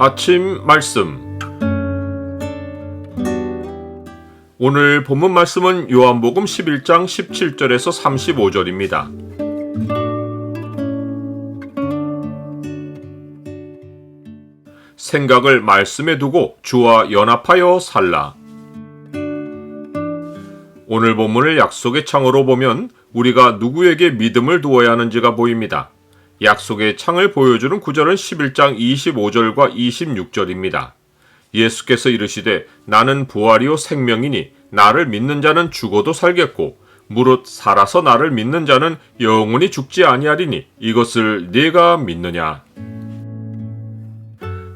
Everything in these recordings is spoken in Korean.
아침 말씀. 오늘 본문 말씀은 요한복음 11장 17절에서 35절입니다. 생각을 말씀에 두고 주와 연합하여 살라. 오늘 본문을 약속의 창으로 보면 우리가 누구에게 믿음을 두어야 하는지가 보입니다. 약속의 창을 보여주는 구절은 11장 25절과 26절입니다. 예수께서 이르시되 나는 부활이요 생명이니 나를 믿는 자는 죽어도 살겠고 무릇 살아서 나를 믿는 자는 영원히 죽지 아니하리니 이것을 네가 믿느냐.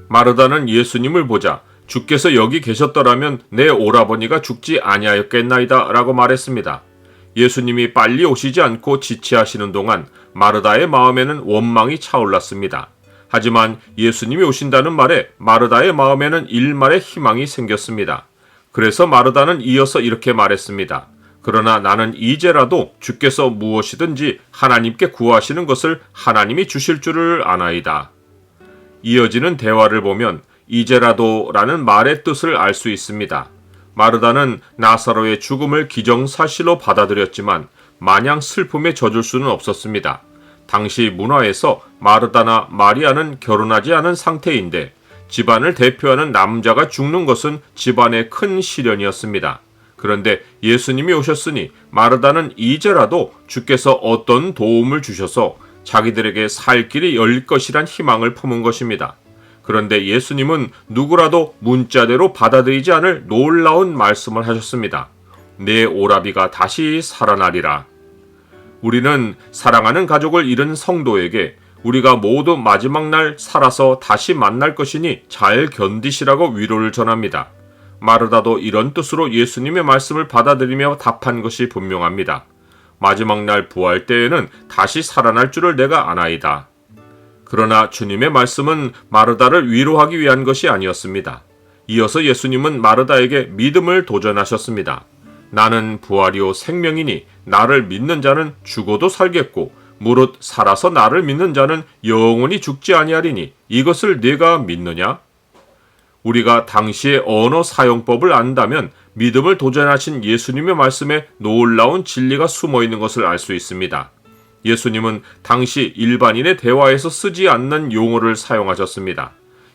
마르다는 예수님을 보자 주께서 여기 계셨더라면 내 오라버니가 죽지 아니하였겠나이다 라고 말했습니다. 예수님이 빨리 오시지 않고 지체하시는 동안 마르다의 마음에는 원망이 차올랐습니다. 하지만 예수님이 오신다는 말에 마르다의 마음에는 일말의 희망이 생겼습니다. 그래서 마르다는 이어서 이렇게 말했습니다. 그러나 나는 이제라도 주께서 무엇이든지 하나님께 구하시는 것을 하나님이 주실 줄을 아나이다. 이어지는 대화를 보면 이제라도 라는 말의 뜻을 알 수 있습니다. 마르다는 나사로의 죽음을 기정사실로 받아들였지만 마냥 슬픔에 젖을 수는 없었습니다. 당시 문화에서 마르다나 마리아는 결혼하지 않은 상태인데 집안을 대표하는 남자가 죽는 것은 집안의 큰 시련이었습니다. 그런데 예수님이 오셨으니 마르다는 이제라도 주께서 어떤 도움을 주셔서 자기들에게 살 길이 열릴 것이란 희망을 품은 것입니다. 그런데 예수님은 누구라도 문자대로 받아들이지 않을 놀라운 말씀을 하셨습니다. 내 오라비가 다시 살아나리라. 우리는 사랑하는 가족을 잃은 성도에게 우리가 모두 마지막 날 살아서 다시 만날 것이니 잘 견디시라고 위로를 전합니다. 마르다도 이런 뜻으로 예수님의 말씀을 받아들이며 답한 것이 분명합니다. 마지막 날 부활 때에는 다시 살아날 줄을 내가 아나이다. 그러나 주님의 말씀은 마르다를 위로하기 위한 것이 아니었습니다. 이어서 예수님은 마르다에게 믿음을 도전하셨습니다. 나는 부활이요 생명이니 나를 믿는 자는 죽어도 살겠고 무릇 살아서 나를 믿는 자는 영원히 죽지 아니하리니 이것을 네가 믿느냐? 우리가 당시의 언어 사용법을 안다면 믿음을 도전하신 예수님의 말씀에 놀라운 진리가 숨어 있는 것을 알 수 있습니다. 예수님은 당시 일반인의 대화에서 쓰지 않는 용어를 사용하셨습니다.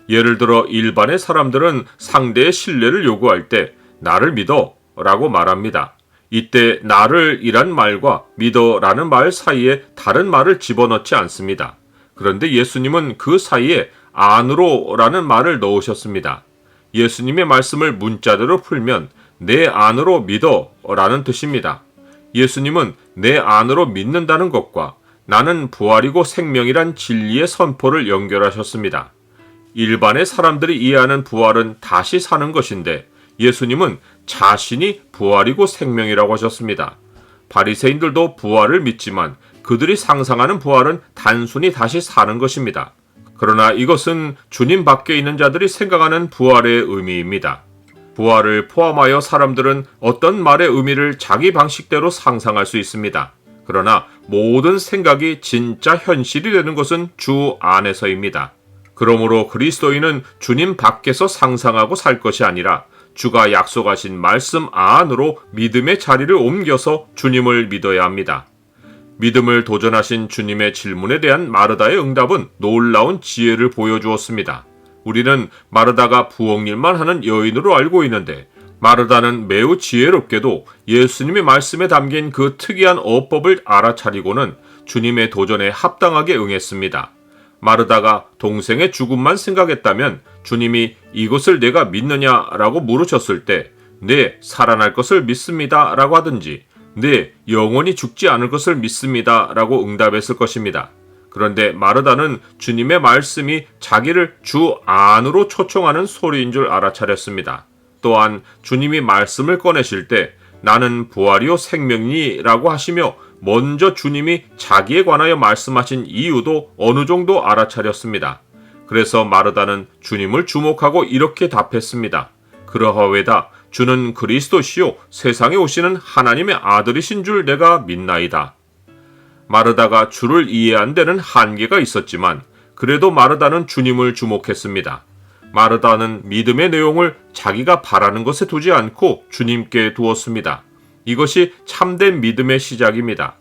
예를 들어 일반의 사람들은 상대의 신뢰를 요구할 때 나를 믿어 라고 말합니다. 이때 나를 이란 말과 믿어 라는 말 사이에 다른 말을 집어넣지 않습니다. 그런데 예수님은 그 사이에 안으로 라는 말을 넣으셨습니다. 예수님의 말씀을 문자대로 풀면 내 안으로 믿어 라는 뜻입니다. 예수님은 내 안으로 믿는다는 것과 나는 부활이고 생명이란 진리의 선포를 연결하셨습니다. 일반의 사람들이 이해하는 부활은 다시 사는 것인데 예수님은 자신이 부활이고 생명이라고 하셨습니다. 바리새인들도 부활을 믿지만 그들이 상상하는 부활은 단순히 다시 사는 것입니다. 그러나 이것은 주님 밖에 있는 자들이 생각하는 부활의 의미입니다. 부활을 포함하여 사람들은 어떤 말의 의미를 자기 방식대로 상상할 수 있습니다. 그러나 모든 생각이 진짜 현실이 되는 것은 주 안에서입니다. 그러므로 그리스도인은 주님 밖에서 상상하고 살 것이 아니라 주가 약속하신 말씀 안으로 믿음의 자리를 옮겨서 주님을 믿어야 합니다. 믿음을 도전하신 주님의 질문에 대한 마르다의 응답은 놀라운 지혜를 보여주었습니다. 우리는 마르다가 부엌일만 하는 여인으로 알고 있는데 마르다는 매우 지혜롭게도 예수님의 말씀에 담긴 그 특이한 어법을 알아차리고는 주님의 도전에 합당하게 응했습니다. 마르다가 동생의 죽음만 생각했다면 주님이 이것을 내가 믿느냐라고 물으셨을 때 네, 살아날 것을 믿습니다 라고 하든지 네, 영원히 죽지 않을 것을 믿습니다 라고 응답했을 것입니다. 그런데 마르다는 주님의 말씀이 자기를 주 안으로 초청하는 소리인 줄 알아차렸습니다. 또한 주님이 말씀을 꺼내실 때 나는 부활이요 생명이니 라고 하시며 먼저 주님이 자기에 관하여 말씀하신 이유도 어느 정도 알아차렸습니다. 그래서 마르다는 주님을 주목하고 이렇게 답했습니다. 그러하외다 주는 그리스도시요 세상에 오시는 하나님의 아들이신 줄 내가 믿나이다. 마르다가 주를 이해 안 되는 한계가 있었지만 그래도 마르다는 주님을 주목했습니다. 마르다는 믿음의 내용을 자기가 바라는 것에 두지 않고 주님께 두었습니다. 이것이 참된 믿음의 시작입니다.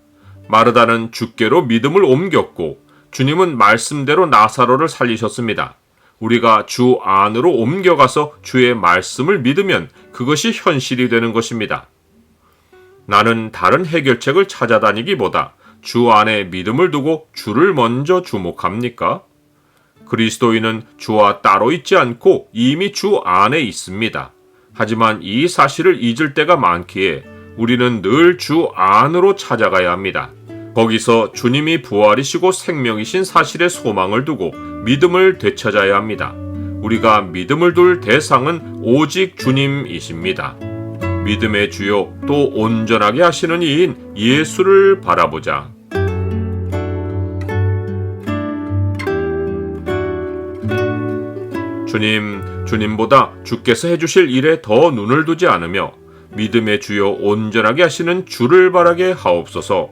마르다는 주께로 믿음을 옮겼고 주님은 말씀대로 나사로를 살리셨습니다. 우리가 주 안으로 옮겨가서 주의 말씀을 믿으면 그것이 현실이 되는 것입니다. 나는 다른 해결책을 찾아다니기보다 주 안에 믿음을 두고 주를 먼저 주목합니까? 그리스도인은 주와 따로 있지 않고 이미 주 안에 있습니다. 하지만 이 사실을 잊을 때가 많기에 우리는 늘 주 안으로 찾아가야 합니다. 거기서 주님이 부활이시고 생명이신 사실에 소망을 두고 믿음을 되찾아야 합니다. 우리가 믿음을 둘 대상은 오직 주님이십니다. 믿음의 주요 또 온전하게 하시는 이인 예수를 바라보자. 주님보다 주께서 해주실 일에 더 눈을 두지 않으며 믿음의 주요 온전하게 하시는 주를 바라게 하옵소서.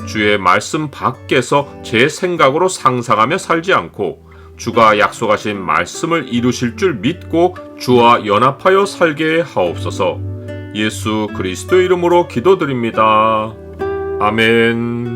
주의 말씀 밖에서 제 생각으로 상상하며 살지 않고 주가 약속하신 말씀을 이루실 줄 믿고 주와 연합하여 살게 하옵소서. 예수 그리스도 이름으로 기도드립니다. 아멘.